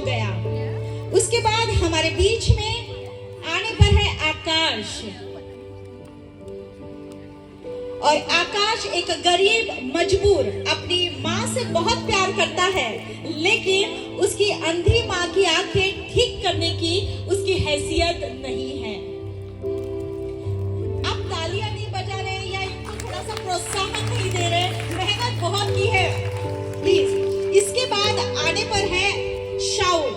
गया। उसके बाद हमारे बीच में आने पर है आकाश। और आकाश एक गरीब मजबूर अपनी माँ से बहुत प्यार करता है, लेकिन उसकी अंधी माँ की आंखें ठीक करने की उसकी हैसियत नहीं है। आप तालियां नहीं बजा रहे या इनको थोड़ा सा प्रोत्साहन नहीं दे रहे, मेहनत बहुत की है प्लीज। इसके बाद आने पर है शाऊल,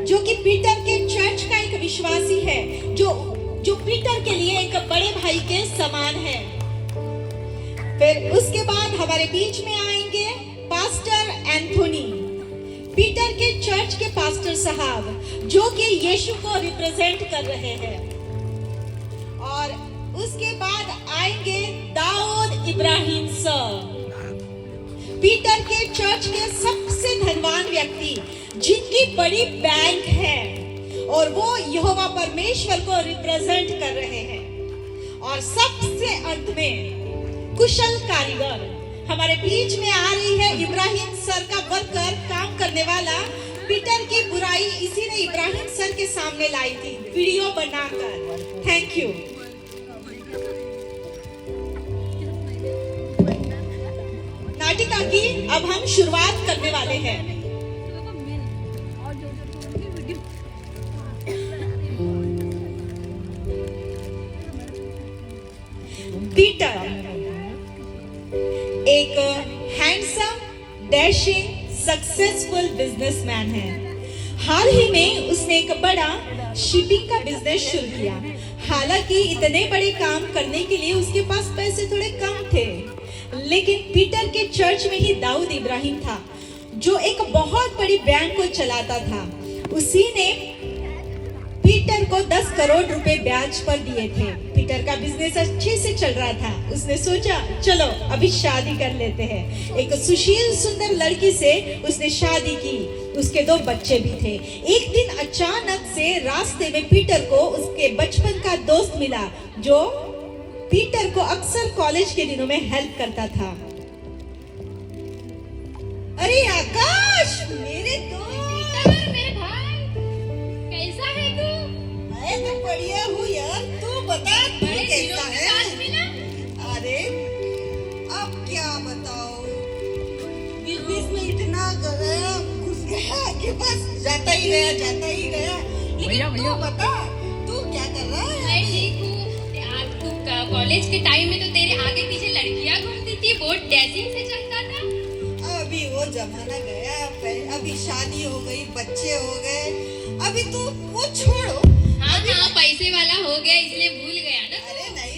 जो कि पीटर के चर्च का एक विश्वासी है, जो पीटर के लिए एक बड़े भाई के समान है। फिर उसके बाद हमारे बीच में आएंगे पास्टर एंथोनी, पीटर के चर्च के पास्टर साहब, जो कि यीशु को रिप्रेजेंट कर रहे हैं। और उसके बाद आएंगे दाऊद इब्राहिम सर, पीटर के चर्च के सबसे धनवान व्यक्ति, जिनकी बड़ी बैंक है और वो यहोवा परमेश्वर को रिप्रेजेंट कर रहे हैं। और सबसे अंत में कुशल कारीगर हमारे बीच में आ रही है, इब्राहिम सर का वर्कर, काम करने वाला। पीटर की बुराई इसी ने इब्राहिम सर के सामने लाई थी वीडियो बनाकर। Thank you. नाटिका की अब हम शुरुआत करने वाले हैं। पीटर एक हैंडसम, डैशिंग, सक्सेसफुल बिजनेसमैन है। हाल ही में उसने एक बड़ा शिपिंग का बिजनेस शुरू किया। हालांकि इतने बड़े काम करने के लिए उसके पास पैसे थोड़े कम थे, लेकिन पीटर के चर्च में ही दाऊद इब्राहिम था, जो एक बहुत बड़ी बैंक को चलाता था। उसी ने पीटर को 10 करोड़ रुपए ब्याज पर दिए थे। पीटर का बिजनेस अच्छे से चल रहा था। उसने सोचा चलो अभी शादी कर लेते हैं। एक सुशील सुंदर लड़की से उसने शादी की। उसके 2 बच्चे भी थे। एक दिन अचानक से रास्ते में पीटर को उसके बचपन का दोस्त मिला, जो पीटर को अक्सर कॉलेज के दिनों में हेल्प करता था। अरे आकाश, मेरे दोस्त, मेरे भाई, कैसा है तू? मैं तो बढ़िया हूँ यार, तू बता तू कैसा है? अरे अब क्या बताओ, बिजनेस में इतना गया घुस गया कि बस जाता ही गया। लेकिन तू बता, तू क्या कर रहा है? मैं ठीक हूँ। तू कॉलेज के टाइम में तो तेरे आगे पीछे लड़कियाँ घूमती थी, वो डैशिंग से चलता था। अभी वो जमाना गया, अभी शादी हो गई, बच्चे हो गए, अभी तू वो छोड़ो। हाँ, पैसे वाला हो गया इसलिए भूल गया ना। अरे नहीं,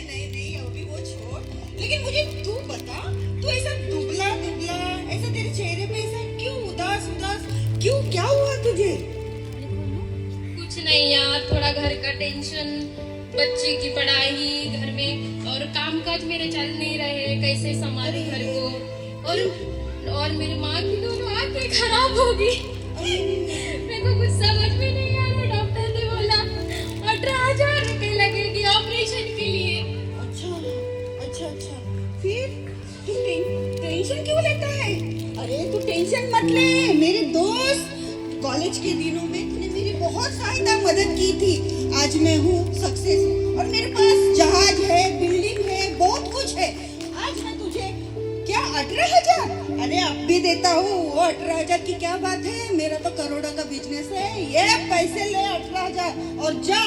अभी वो छोड़। लेकिन मुझे तू बता, तू ऐसा दुबला ऐसा, तेरे चेहरे पे ऐसा क्यों उदास क्यों, क्या हुआ तुझे? कुछ नहीं यार, थोड़ा घर का टेंशन, बच्चे की पढ़ाई, घर में और काम काज मेरे चल नहीं रहे, कैसे संभालूं घर को। और मेरी माँ की दोनों आंखें खराब हो गई। मेरे को कुछ समझ में नहीं आ रहा। डॉक्टर ने बोला 18,000 रुपए लगेगी ऑपरेशन के लिए। अच्छा। फिर तू टेंशन क्यों लेता है? अरे तू टेंशन मत ले, मेरे दोस्त, कॉलेज के दिनों में तूने मेरी बहुत सहायता मदद की थी। आज मैं हूँ सक्सेस और मेरे पास जहाज है, बिल्डिंग है, बहुत कुछ है। आज मैं तुझे क्या 18,000? अरे अब भी देता हूँ। वो 18,000 की क्या बात है, मेरा तो करोड़ों का बिजनेस है। ये पैसे ले 18,000 और जा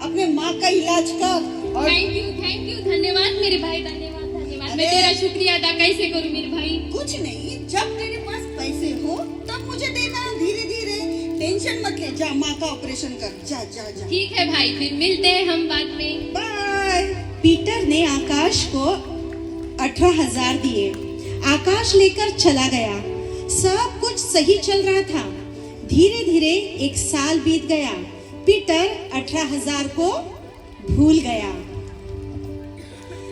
अपने माँ का इलाज कर। और थैंक यू, धन्यवाद मेरे भाई, धन्यवाद। मैं तेरा शुक्रिया अदा कैसे करूँ मेरे भाई? कुछ नहीं, जब तेरे पास पैसे हो तब मुझे देना, धीरे, टेंशन मत ले। जा माँ का ऑपरेशन कर, जा। ठीक है भाई, फिर मिलते हैं हम बाद में। बाय। पीटर ने आकाश को 18,000 दिए। आकाश लेकर चला गया। सब कुछ सही चल रहा था। धीरे 1 साल बीत गया। पीटर 18,000 को भूल गया।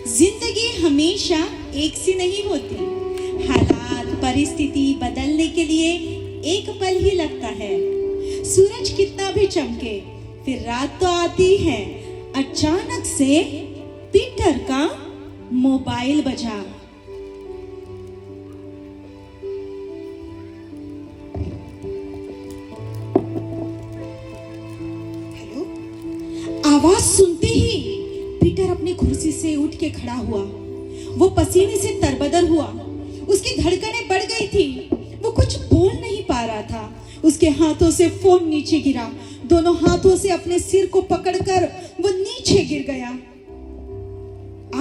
जिंदगी हमेशा एक सी नहीं होती। हालात, परिस्थिति बदलने के लिए एक पल ही लगता है। सूरज कितना भी चमके, फिर रात तो आती है। अचानक से पीटर का मोबाइल बजा। आवाज सुनते ही पीटर अपनी कुर्सी से उठ के खड़ा हुआ। वो पसीने से तरबदर हुआ, उसकी धड़कनें बढ़ गई थी, वो कुछ बोल नहीं पा रहा था। उसके हाथों से फोन नीचे गिरा, दोनों हाथों से अपने सिर को पकड़कर वो नीचे गिर गया।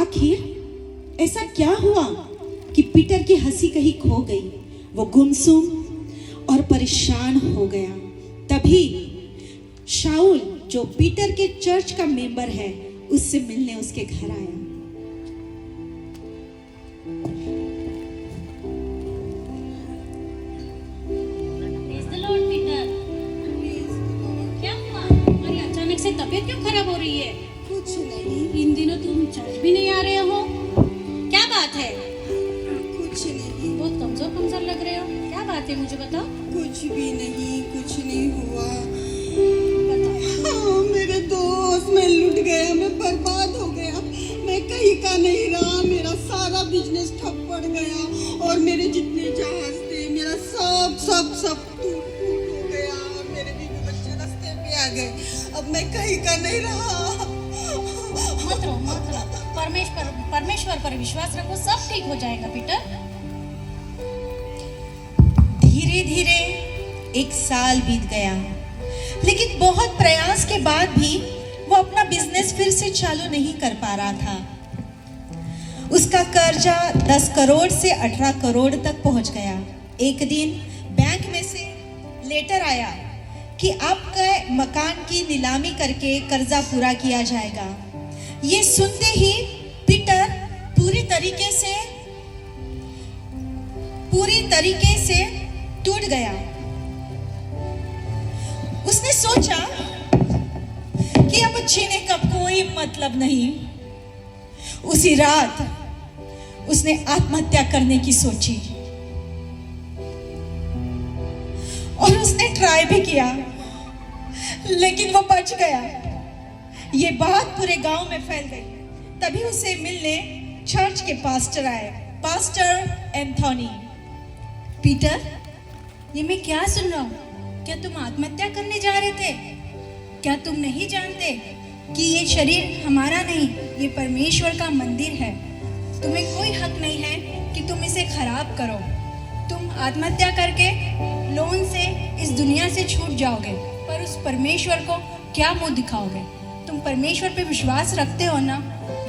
आखिर ऐसा क्या हुआ कि पीटर की हंसी कहीं खो गई, वो गुमसुम और परेशान हो गया। तभी शाऊल, जो पीटर के चर्च का मेंबर है, उससे मिलने उसके घर आया। क्या हुआ? तुम्हारी अचानक से तबीयत क्यों खराब हो रही है? कुछ नहीं, इन दिनों तुम चर्च भी नहीं आ रहे हो, क्या बात है? कुछ नहीं, बहुत कमजोर कमजोर लग रहे हो, क्या बात है मुझे बताओ। कुछ भी नहीं, कुछ नहीं हुआ। बताओ। हाँ, मेरे दोस्त, मैं लुट गया, मैं बर्बाद हो गया, मैं कहीं का नहीं रहा, मेरा सारा बिजनेस ठप पड़ गया और मेरे जितने जहाज थे, मेरा सब सब सब टूट फूट हो गया और मेरे बीवी बच्चे रास्ते पे आ गए। अब मैं कहीं का नहीं रहा। मत रो मत रो, परमेश्वर पर विश्वास रखो, सब ठीक हो जाएगा पीटर। धीरे धीरे एक साल बीत गया, लेकिन बहुत प्रयास के बाद भी वो अपना बिजनेस फिर से चालू नहीं कर पा रहा था। उसका कर्जा 10 करोड़ से 18 करोड़ तक पहुंच गया। एक दिन बैंक में से लेटर आया कि आपका मकान की नीलामी करके कर्जा पूरा किया जाएगा। ये सुनते ही पीटर पूरी तरीके से टूट गया। उसने सोचा कि अब जीने का कोई मतलब नहीं। उसी रात उसने आत्महत्या करने की सोची और उसने ट्राई भी किया, लेकिन वो बच गया। ये बात पूरे गांव में फैल गई। तभी उसे मिलने चर्च के पास्टर आए, पास्टर एंथोनी। पीटर, ये मैं क्या सुन रहा हूँ? क्या तुम आत्महत्या करने जा रहे थे? क्या तुम नहीं जानते कि ये शरीर हमारा नहीं, ये परमेश्वर का मंदिर है। तुम्हें कोई हक नहीं है कि तुम इसे खराब करो। तुम आत्महत्या करके लोन से इस दुनिया से छूट जाओगे, पर उस परमेश्वर को क्या मुंह दिखाओगे? तुम परमेश्वर पे विश्वास रखते हो ना?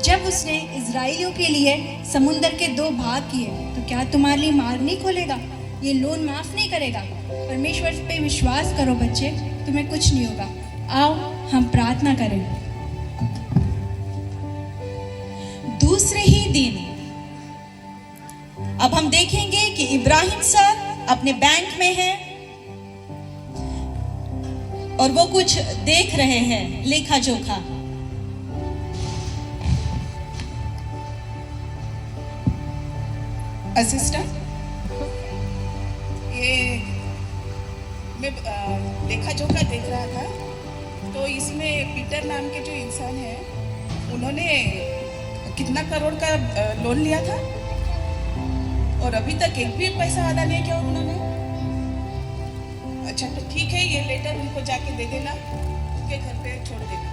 जब उसने इजराइलियों के लिए समुंदर के 2 भाग किए, तो क्या तुम्हारे लिए मार्ग नहीं खोलेगा? ये लोन माफ नहीं करेगा? परमेश्वर पे विश्वास करो बच्चे, तुम्हें कुछ नहीं होगा। आओ हम प्रार्थना करें। दूसरे ही दिन अब हम देखेंगे कि इब्राहिम सर अपने बैंक में हैं और वो कुछ देख रहे हैं, लेखा जोखा। असिस्टेंट, ये मैं लेखा जोखा देख रहा था, तो इसमें पीटर नाम के जो इंसान है, उन्होंने कितना करोड़ का लोन लिया था और अभी तक एक भी पैसा अदा नहीं किया उन्होंने। अच्छा तो ठीक है, ये लेटर उनको जाके दे देना, उनके घर पे छोड़ देना।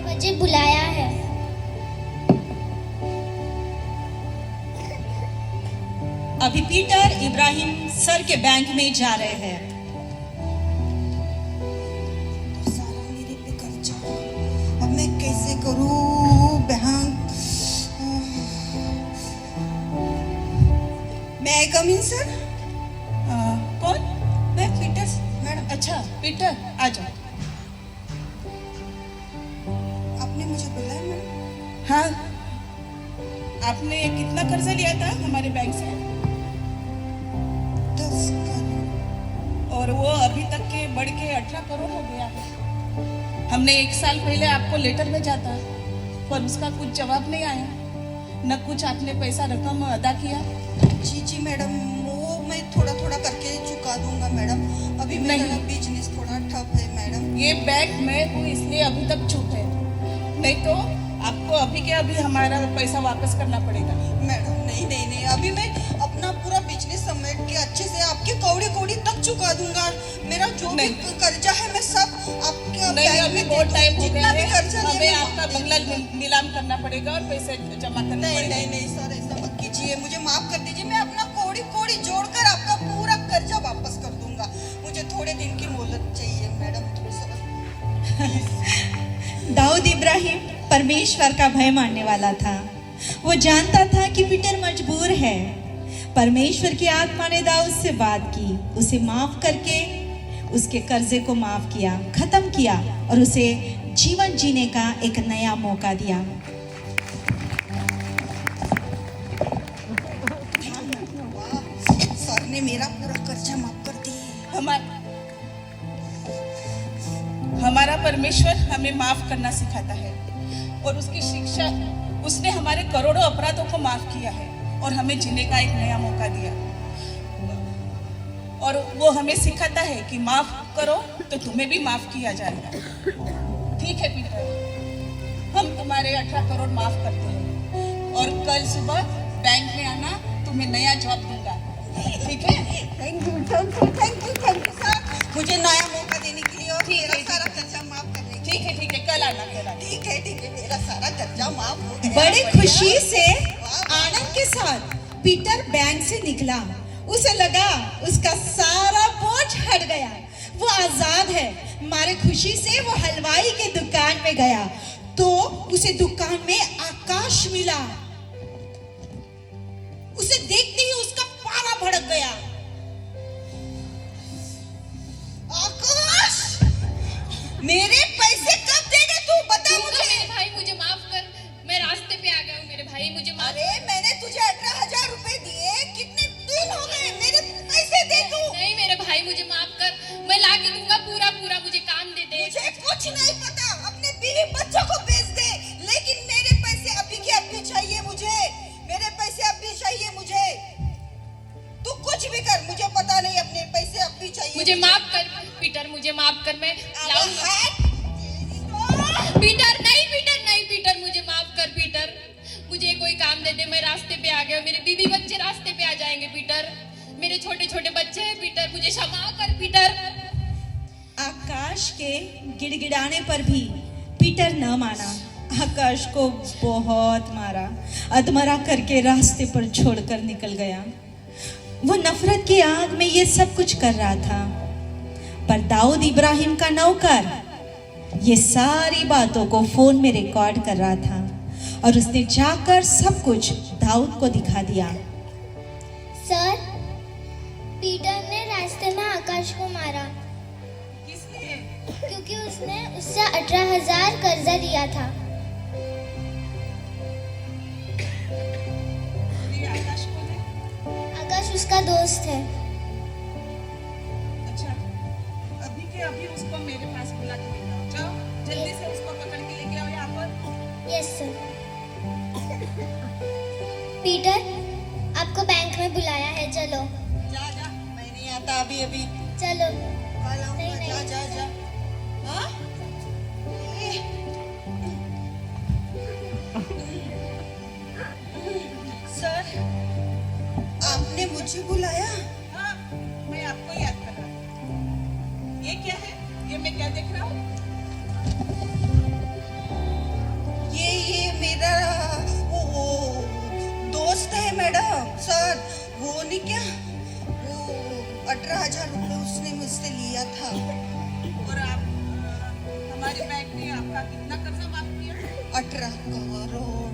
मुझे बुलाया है। अभी पीटर इब्राहिम सर के बैंक में जा रहे हैं। तो सारा मेरे पे कर्जा, अब मैं कैसे करूं बैंक? मैं कम इन सर? कौन? मैं पीटर मैडम। अच्छा पीटर, आ जाओ। आपने मुझे बुलाया मैडम? हाँ, आपने कितना कर्जा लिया था हमारे बैंक से? 10 करोड़। और वो अभी तक के बढ़ के 18 करोड़ हो गया। हमने 1 साल पहले आपको लेटर भेजा था, पर उसका कुछ जवाब नहीं आया, न कुछ आपने पैसा रकम अदा किया। जी मैडम, वो मैं थोड़ा थोड़ा करके चुका दूंगा मैडम। अभी मेरा नहीं। बिजनेस थोड़ा ठप है मैडम। ये बैंक में हूँ इसलिए अभी तक चुप है, नहीं तो आपको अभी के अभी हमारा पैसा वापस करना पड़ेगा। मैडम नहीं नहीं नहीं, अभी मैं अपना पूरा बिजनेस समेट के अच्छे से आपके कौड़ी कौड़ी तक चुका दूंगा। मेरा जो भी कर्जा है मैं सब आपके नहीं, बैंक अभी में बहुत टाइम हो जितना गया भी है, कर्जा हमें लिया आपका बंगला नीलाम करना पड़ेगा और पैसे जमा करना नहीं पड़ेगा। नहीं नहीं सर, ऐसा मत कीजिए, मुझे माफ कर दीजिए। मैं अपना कौड़ी कौड़ी जोड़कर आपका पूरा कर्जा वापस कर दूंगा। मुझे थोड़े दिन की मोहलत चाहिए मैडम, थोड़ा सा। दाऊद इब्राहिम परमेश्वर का भय मानने वाला था। वो जानता था कि पीटर मजबूर है। परमेश्वर की आत्मा ने दाऊद से बात की, उसे माफ करके उसके कर्जे को माफ किया, खत्म किया और उसे जीवन जीने का एक नया मौका दिया। सर ने मेरा पूरा कर्जा माफ कर दिया। हमारा परमेश्वर हमें माफ करना सिखाता है और उसकी शिक्षा, उसने हमारे करोड़ों अपराधों को माफ किया है और हमें जीने का एक नया मौका दिया। और वो हमें सिखाता है कि माफ करो तो तुम्हें भी माफ किया जाएगा। ठीक है पीटर, हम तुम्हारे 18 करोड़ माफ करते हैं और कल सुबह बैंक में आना, तुम्हें नया जॉब दूंगा। ठीक है? थैंक यू सर, मुझे नया मौका देने के लिए और मेरा सारा कर्जा माफ करने के लिए। ठीक है, कल आना, कल आना। ठीक है, मेरा सारा कर्जा माफ हो गया। बड़ी बढ़िया। खुशी से आनंद के साथ पीटर बैंक से निकला। उसे लगा उसका सारा बोझ हट गया, वो आजाद है। मारे खुशी से वो हलवाई के दुकान में गया तो उसे दुकान में आकाश मिला। उसे देखते ही उसका पारा भड़क गया। आकाश, मेरे पैसे कब देगा तू, बता मुझे। मेरे भाई मुझे माफ कर, मैं रास्ते पे आ गया हूँ। मेरे भाई मुझे माफ अरे मैंने तुझे 18,000 रुपए दिए, कितने दिन हो गए, मेरे पैसे दे तू। नहीं मेरे भाई मुझे माफ कर, मैं ला के दूंगा पूरा पूरा, मुझे काम दे दे। मुझे कुछ नहीं पता, अपने बीवी बच्चों को भेज दे, लेकिन मेरे पैसे अभी के अभी चाहिए मुझे। मेरे पैसे अभी चाहिए मुझे। तू कुछ भी कर, मुझे पता नहीं, अपने पैसे अभी चाहिए मुझे माफ कर पीटर, मुझे माफ कर, मैं लाऊंगा। हट। पीटर नहीं, पीटर नहीं, पीटर मुझे माफ कर। पीटर मुझे कोई काम दे दे, मैं रास्ते पे आ गया, मेरे बीवी बच्चे रास्ते पे आ जाएंगे। पीटर मेरे छोटे छोटे बच्चे हैं। पीटर मुझे क्षमा कर पीटर। आकाश के गिड़गिड़ाने पर भी पीटर न माना। आकाश को बहुत मारा, अधमरा करके रास्ते पर छोड़कर निकल गया। वो नफरत की आग में ये सब कुछ कर रहा था, पर दाऊद इब्राहिम का नौकर ये सारी बातों को फोन में रिकॉर्ड कर रहा था और उसने जाकर सब कुछ दाऊद को दिखा दिया। सर, पीटर ने रास्ते में आकाश को मारा किसने? क्योंकि उसने उससे 18,000 कर्जा लिया था। ये आकाश कौन है? आकाश उसका दोस्त है। अच्छा, अभी के अभी उसको मेरे पास बुला के लेकर आओ। जाओ जल्दी से उसको पकड़ के लेके आओ यहाँ पर। Yes sir. पीटर, आपको बैंक में बुलाया है, चलो। जा जा, मैं नहीं आता अभी अभी, चलो। कल आऊंगा। नहीं, जा जा जा। हाँ? सर, आपने मुझे बुलाया? हाँ, मैं आपको याद कर रहा हूँ। ये क्या है? ये मैं क्या देख रहा हूँ? ये मेरा वो दोस्त है मैडम। सर, वो नहीं क्या, वो 18,000 रुपए उसने मुझसे लिया था। और आप हमारे बैंक ने आपका कितना कर्जा माफ किया? 18 करोड़।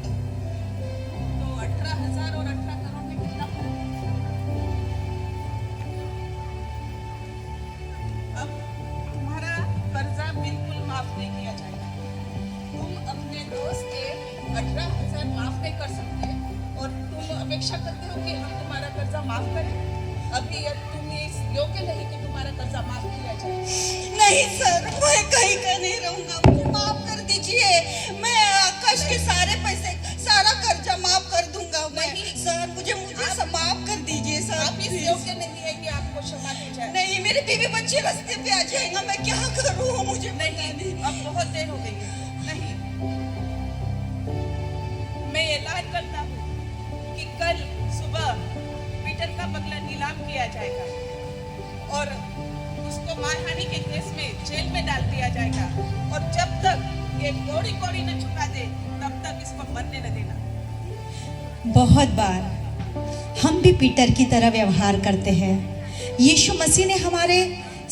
तो 18,000 और 18 करोड़ में कितना फर्क है? अब तुम्हारा कर्जा बिल्कुल माफ नहीं किया जाएगा। तुम अपने दोस्त के 18,000 माफ नहीं कर सकते और तुम अपेक्षा करते हो कि हम तुम्हारा कर्जा माफ करें। अभी तुम इस योग्य नहीं कि तुम्हारा कर्जा माफ किया जाए। नहीं सर, मैं कहीं का नहीं रहूंगा, मुझे माफ कर दीजिए। मैं आकाश के सारे पैसे, सारा कर्जा माफ कर दूंगा मैं। सर, मुझे सब माफ कर दीजिए सर। आप इस योग्य नहीं है कि आपको क्षमा की जाए। नहीं, मेरे बीवी बच्चे रास्ते पे आ जाएगा, मैं क्या करूँ, मुझे नहीं, अब बहुत देर हो गई है। नहीं, दिया जाएगा और उसको मारहानि के केस में जेल में डाल दिया जाएगा और जब तक ये कोड़ी कोड़ी न चुका दे तब तक इसको मरने न देना। बहुत बार हम भी पीटर की तरह व्यवहार करते हैं। यीशु मसीह ने हमारे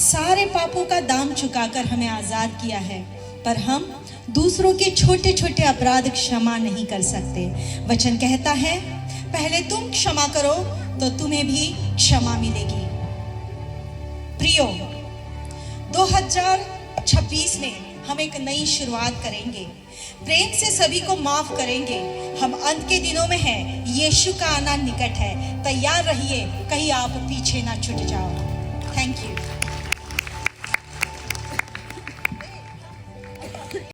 सारे पापों का दाम चुकाकर हमें आजाद किया है, पर हम दूसरों के छोटे छोटे अपराध क्षमा नहीं कर सकते। वचन कहता है, पहले तुम क्षमा करो तो तुम्हें भी क्षमा मिलेगी। प्रियो, 2026 में हम एक नई शुरुआत करेंगे, प्रेम से सभी को माफ करेंगे। हम अंत के दिनों में हैं, यीशु का आना निकट है। तैयार रहिए, कहीं आप पीछे ना छूट जाओ। Thank you.